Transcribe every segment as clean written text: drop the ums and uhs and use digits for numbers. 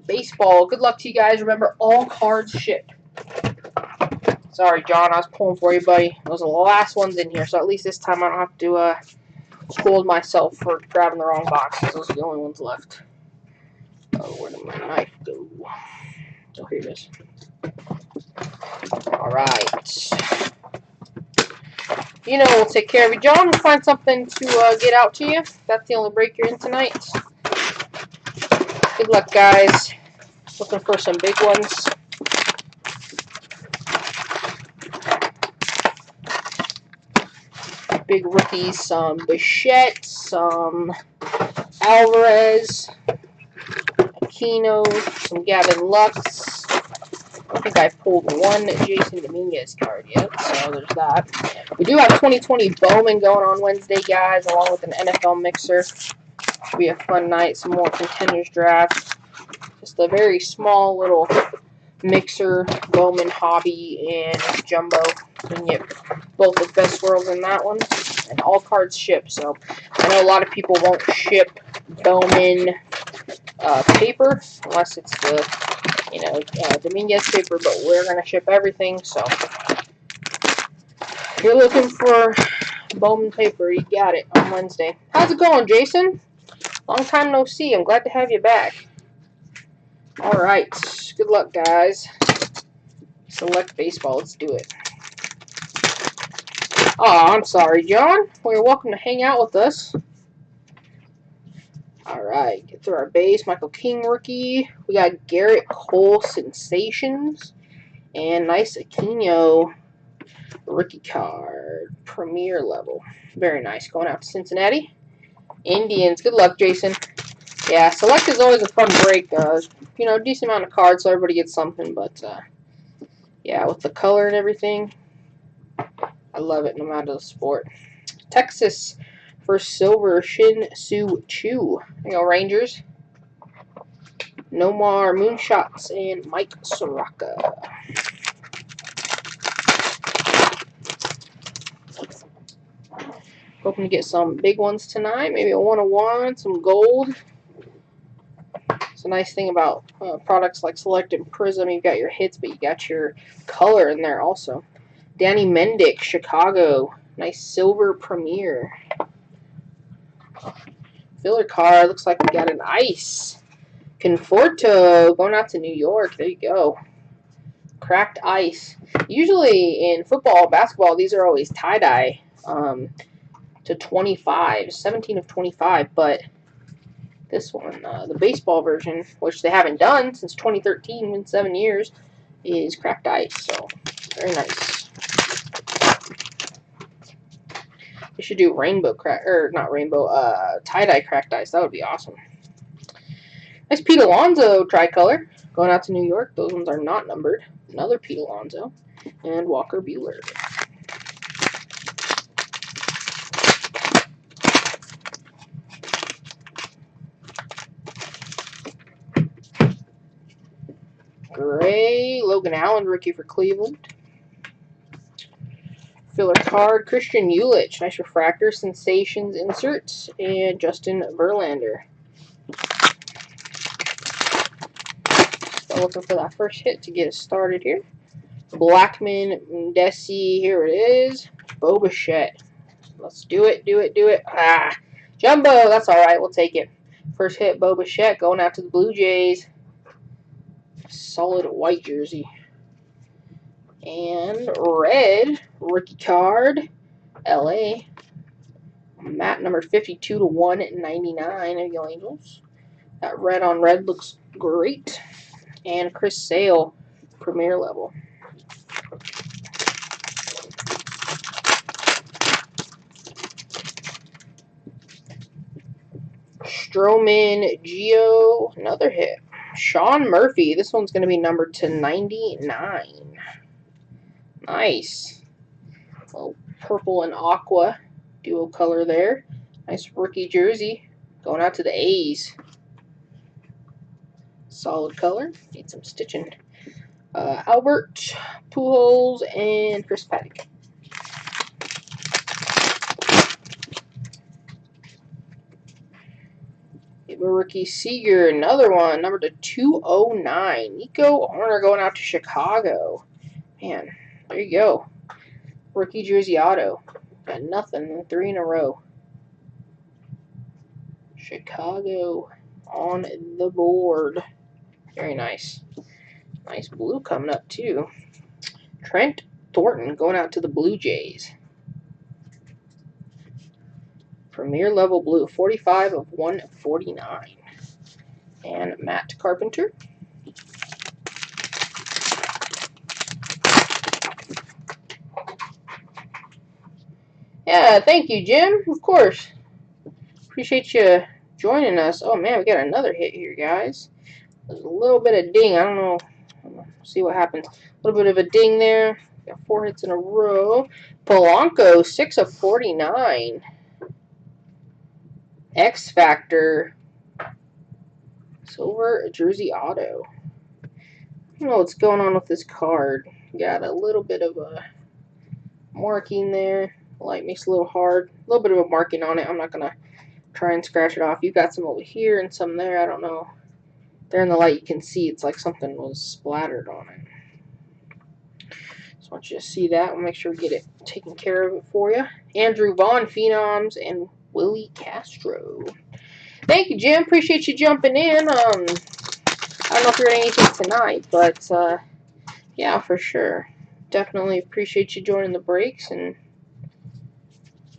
baseball. Good luck to you guys. Remember, all cards ship. Sorry, John, I was pulling for you, buddy. Those are the last ones in here, so at least this time I don't have to scold myself for grabbing the wrong boxes. Those are the only ones left. Oh, where did my knife go? Oh, here it is. Alright. You know we'll take care of you, John. We'll find something to get out to you. That's the only break you're in tonight. Good luck, guys. Looking for some big ones. Big rookies, some Bichette, some Alvarez, Aquino, some Gavin Lux. I don't think I pulled one Jason Dominguez card yet, so there's that. We do have 2020 Bowman going on Wednesday, guys, along with an NFL mixer. Should be a fun night. Some more contenders draft. Just a very small little mixer, Bowman hobby, and jumbo. So you can get both the best worlds in that one. And all cards ship. So I know a lot of people won't ship Bowman paper unless it's the Dominguez paper, but we're going to ship everything. So if you're looking for Bowman paper, you got it on Wednesday. How's it going, Jason? Long time no see. I'm glad to have you back. Alright. Good luck, guys. Select baseball. Let's do it. Oh, I'm sorry, John. Well, you're welcome to hang out with us. Alright. Get through our base. Michael King rookie. We got Garrett Cole Sensations. And nice Aquino rookie card. Premier level. Very nice. Going out to Cincinnati. Indians. Good luck, Jason. Yeah, select is always a fun break. Decent amount of cards, so everybody gets something. But, yeah, with the color and everything, I love it no matter the sport. Texas for silver, Shin Soo Choo. There you go, Rangers. Nomar Moonshots and Mike Soraka. Hoping to get some big ones tonight. Maybe a 101, some gold. It's a nice thing about products like Select and Prism. You've got your hits, but you got your color in there also. Danny Mendick, Chicago. Nice silver premier. Filler card. Looks like we got an ice. Conforto going out to New York. There you go. Cracked ice. Usually in football, basketball, these are always tie-dye to 25. 17 of 25, but this one, the baseball version, which they haven't done since 2013 in 7 years, is cracked ice. So, very nice. They should do tie-dye cracked ice. That would be awesome. Nice Pete Alonso tricolor going out to New York. Those ones are not numbered. Another Pete Alonso. And Walker Buehler. Gray, Logan Allen, rookie for Cleveland. Filler card, Christian Yelich, nice refractor, Sensations insert, and Justin Verlander. Still looking for that first hit to get us started here. Blackman, Desi, here it is. Bo Bichette. Let's do it, do it, do it. Ah, jumbo, that's all right, we'll take it. First hit, Bo Bichette, going out to the Blue Jays. Solid white jersey. And red rookie card, LA. Matt number 52 to 199 of the Angels. That red on red looks great. And Chris Sale, premier level. Stroman, Gio, another hit. Sean Murphy, this one's going to be numbered to 99. Nice. Little purple and aqua duo color there. Nice rookie jersey. Going out to the A's. Solid color. Need some stitching. Albert, Pujols, and Chris Paddock. Rookie Seager, another one, number to 209. Nico Horner going out to Chicago. Man, there you go. Rookie jersey auto. Got nothing, 3 in a row. Chicago on the board. Very nice. Nice blue coming up, too. Trent Thornton going out to the Blue Jays. Premier level blue, 45 of 149. And Matt Carpenter. Yeah, thank you, Jim. Of course. Appreciate you joining us. Oh, man, we got another hit here, guys. There's a little bit of ding. I don't know. See what happens. A little bit of a ding there. Got 4 hits in a row. Polanco, 6 of 49. X Factor. Silver jersey auto. I don't know what's going on with this card. Got a little bit of a marking there. Light makes it a little hard. A little bit of a marking on it. I'm not going to try and scratch it off. You got some over here and some there. I don't know. There in the light you can see it's like something was splattered on it. Just want you to see that. We'll make sure we get it taken care of it for you. Andrew Vaughn, Phenoms, and Willie Castro. Thank you, Jim. Appreciate you jumping in. I don't know if you're doing anything tonight, but yeah, for sure. Definitely appreciate you joining the breaks and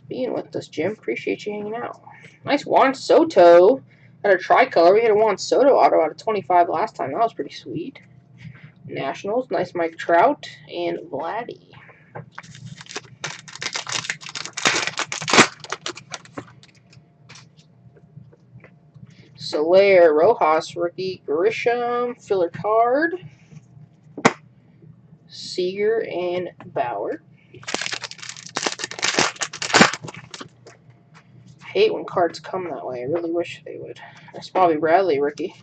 being with us, Jim. Appreciate you hanging out. Nice Juan Soto. Got a tricolor. We had a Juan Soto auto out of 25 last time. That was pretty sweet. Nationals. Nice Mike Trout and Vladdy. Soler, Rojas, rookie, Grisham, filler card, Seager, and Bauer. I hate when cards come that way. I really wish they would. That's Bobby Bradley, rookie.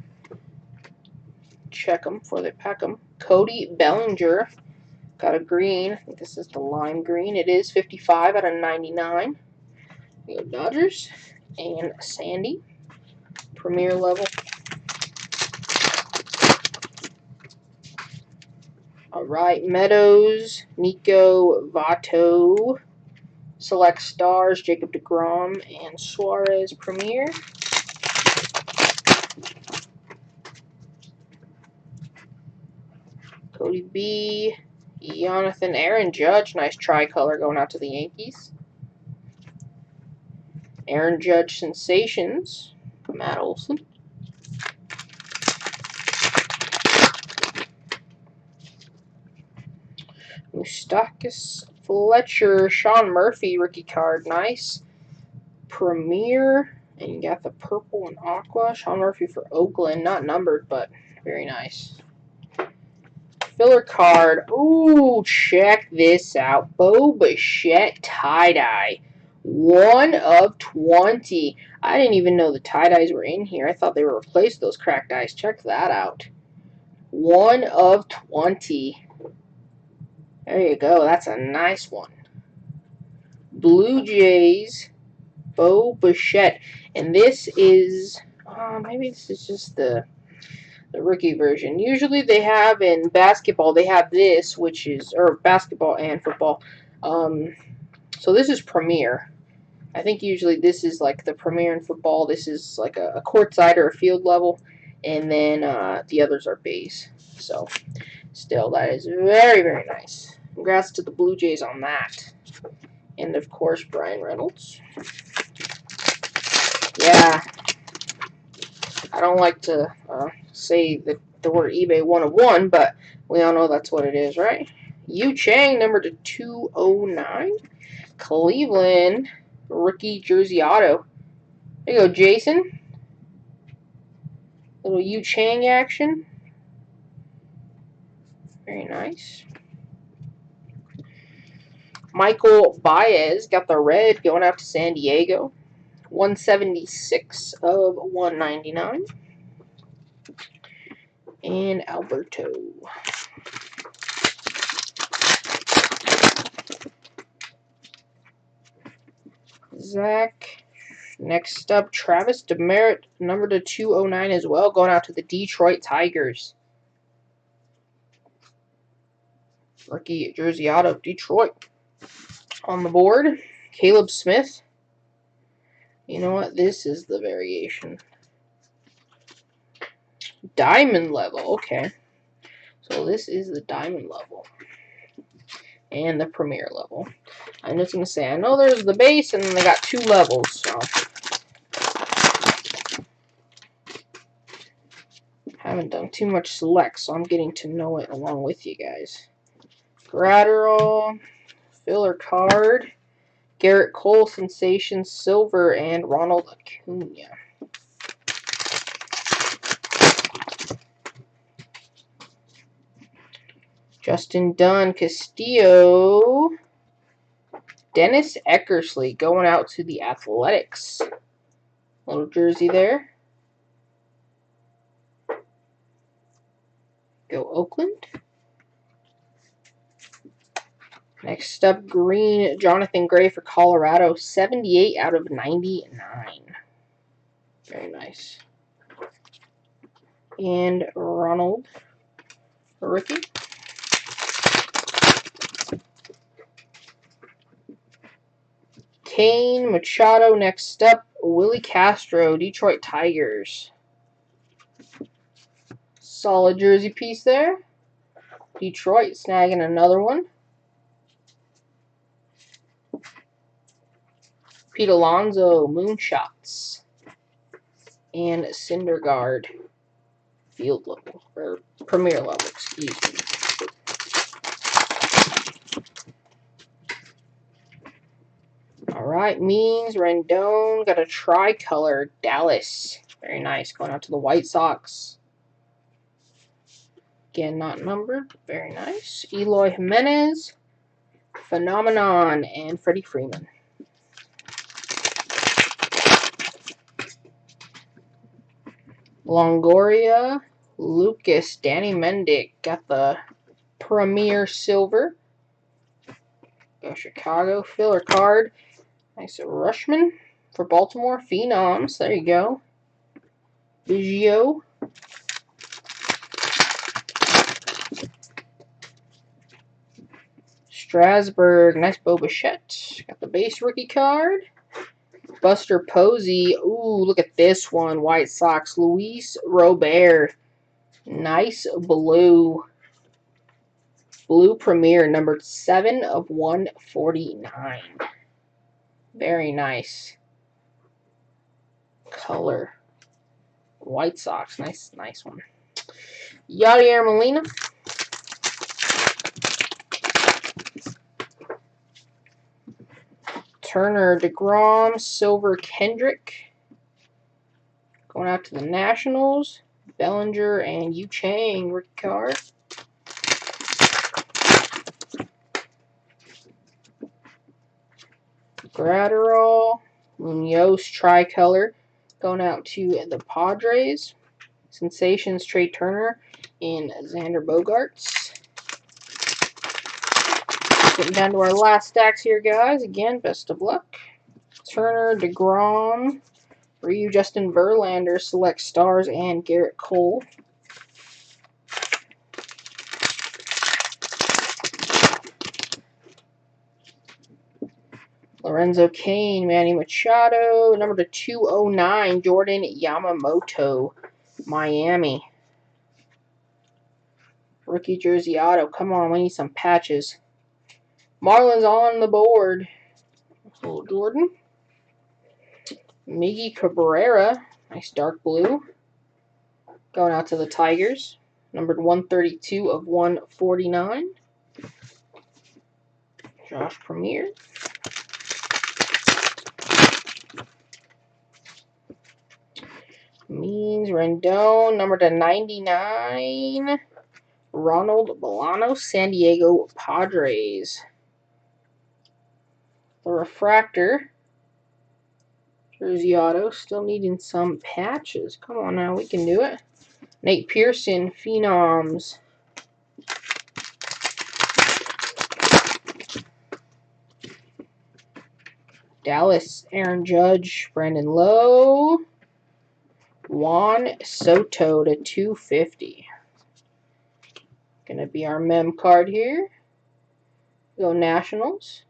Check them before they pack them. Cody Bellinger, got a green. I think this is the lime green. It is 55 out of 99. We go Dodgers. And Sandy, premier level. Alright, Meadows, Nico Vato, Select Stars, Jacob deGrom, and Suarez Premier. Cody B, Jonathan Aaron Judge, nice tricolor going out to the Yankees. Aaron Judge Sensations, Matt Olson. Moustakas Fletcher, Sean Murphy rookie card, nice. Premier, and you got the purple and aqua. Sean Murphy for Oakland, not numbered, but very nice. Filler card. Ooh, check this out. Bo Bichette tie-dye. 1 of 20. I didn't even know the tie-dyes were in here. I thought they were replaced those cracked eyes. Check that out. 1 of 20. There you go. That's a nice one. Blue Jays, Bo Bichette. And this is, maybe this is just the rookie version. Usually they have in basketball, they have this, which is, or basketball and football. So this is Premier. I think usually this is like the Premier in football. This is like a courtside or a field level. And then the others are base. So still, that is very, very nice. Congrats to the Blue Jays on that. And of course, Brian Reynolds. Yeah. I don't like to say the word eBay 101, but we all know that's what it is, right? Yu Chang, number to 209. Cleveland, rookie jersey auto. There you go, Jason. Little Yu Chang action. Very nice. Michael Baez got the red going out to San Diego. 176 of 199. And Alberto. Zach Next up, Travis Demeritte, number to 209 as well, going out to the Detroit Tigers. Rookie jersey auto, Detroit. On the board, Caleb Smith. You know what? This is the variation. Diamond level, okay. So this is the diamond level. And the premier level. I'm just going to say, I know there's the base, and then they got 2 levels, so. Haven't done too much select, so I'm getting to know it along with you guys. Gratterall, filler card, Garrett Cole, Sensation, Silver, and Ronald Acuna. Justin Dunn, Castillo, Dennis Eckersley going out to the Athletics. Little jersey there. Go Oakland. Next up, green, Jonathan Gray for Colorado, 78 out of 99. Very nice. And Ronald, rookie. Kane, Machado, next up, Willie Castro, Detroit Tigers. Solid jersey piece there. Detroit snagging another one. Pete Alonso, Moonshots. And Syndergaard, field level, or premier level, excuse me. Alright, Means, Rendon, got a tricolor, Dallas. Very nice, going out to the White Sox. Again, not numbered, very nice. Eloy Jimenez, Phenomenon, and Freddie Freeman. Longoria, Lucas, Danny Mendick, got the Premier Silver. Go Chicago, filler card. Nice Rushman for Baltimore, Phenoms, there you go. Biggio. Strasburg, nice Bo Bichette. Got the base rookie card. Buster Posey. Ooh, look at this one. White Sox. Luis Robert. Nice blue. Blue Premier, numbered 7 of 149. Very nice. Color. White Sox. Nice one. Yadier Molina. Turner, DeGrom, Silver, Kendrick. Going out to the Nationals. Bellinger and Yu Chang rookie card. Gratterall, Munoz tricolor. Going out to the Padres. Sensations, Trey Turner and Xander Bogaerts. Getting down to our last stacks here, guys. Again, best of luck. Turner, DeGrom, Ryu, Justin Verlander, Select Stars, and Garrett Cole. Lorenzo Cain, Manny Machado, number to 209, Jordan Yamamoto, Miami. Rookie jersey auto. Come on, we need some patches. Marlins on the board. Little Jordan. Miggy Cabrera, nice dark blue. Going out to the Tigers. Numbered 132 of 149. Josh Premier. Means Rendon, number to 99. Ronald Bolano, San Diego Padres. The refractor. Jersey auto, still needing some patches. Come on now, we can do it. Nate Pearson, Phenoms. Dallas, Aaron Judge, Brandon Lowe, Juan Soto to 250. Gonna be our mem card here. Go Nationals.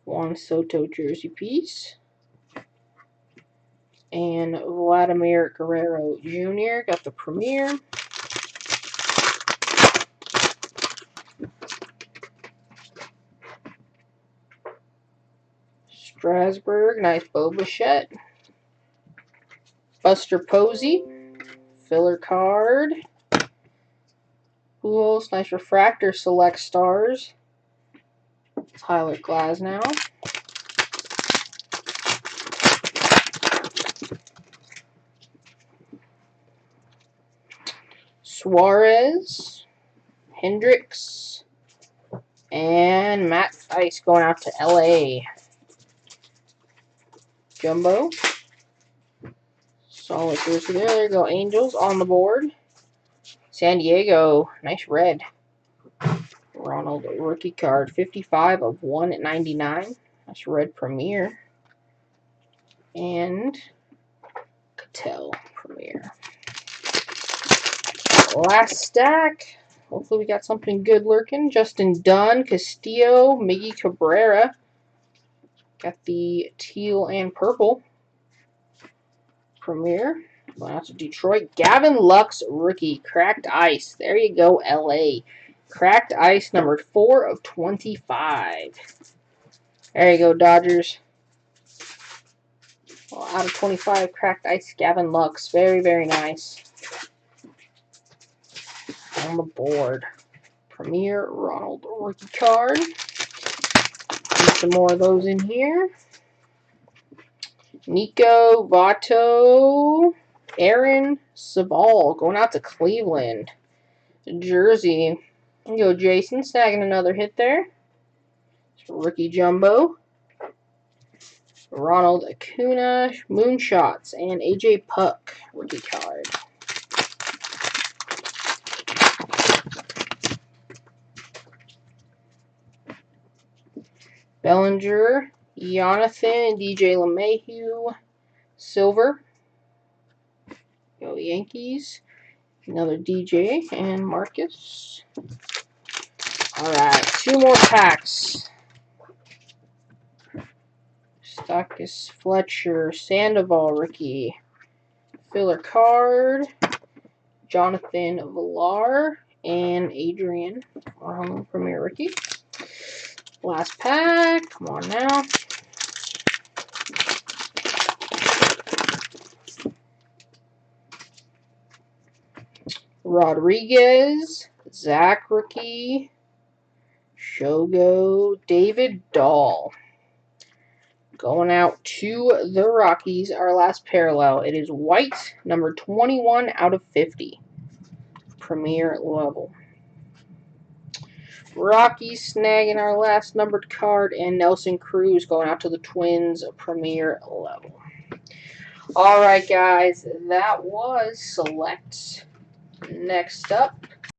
Juan Soto jersey piece. And Vladimir Guerrero Jr. got the Premier. Strasburg, nice Bo Bichette. Buster Posey, filler card. Pools, nice refractor, select stars. Tyler Glasnow. Suarez, Hendricks, and Matt Ice going out to LA. Jumbo. Solid jersey there. There you go. Angels on the board. San Diego. Nice red. Ronald rookie card. 55 of 199. That's red Premier. And Cattell Premier. Last stack. Hopefully we got something good lurking. Justin Dunn, Castillo, Miggy Cabrera. Got the teal and purple. Premier. Going out to Detroit. Gavin Lux, rookie. Cracked Ice. There you go, LA. Cracked Ice, numbered 4 of 25. There you go, Dodgers. Well, out of 25, Cracked Ice, Gavin Lux. Very, very nice. On the board. Premier Ronald rookie card. Some more of those in here. Nico Vato, Aaron Sabal going out to Cleveland. Jersey. There you go, Jason, snagging another hit there. Rookie Jumbo. Ronald Acuna, Moonshots, and AJ Puck rookie card. Bellinger, Jonathan, DJ LeMahieu, Silver. Go Yankees. Another DJ and Marcus. Alright, 2 more packs. Stockus Fletcher, Sandoval rookie. Filler card. Jonathan Villar and Adrian Premier rookie. Last pack. Come on now. Rodriguez, Zach rookie, Shogo, David Dahl. Going out to the Rockies, our last parallel. It is white, number 21 out of 50. Premier level. Rockies snagging our last numbered card, and Nelson Cruz going out to the Twins, Premier level. Alright, guys, that was Select. Next up,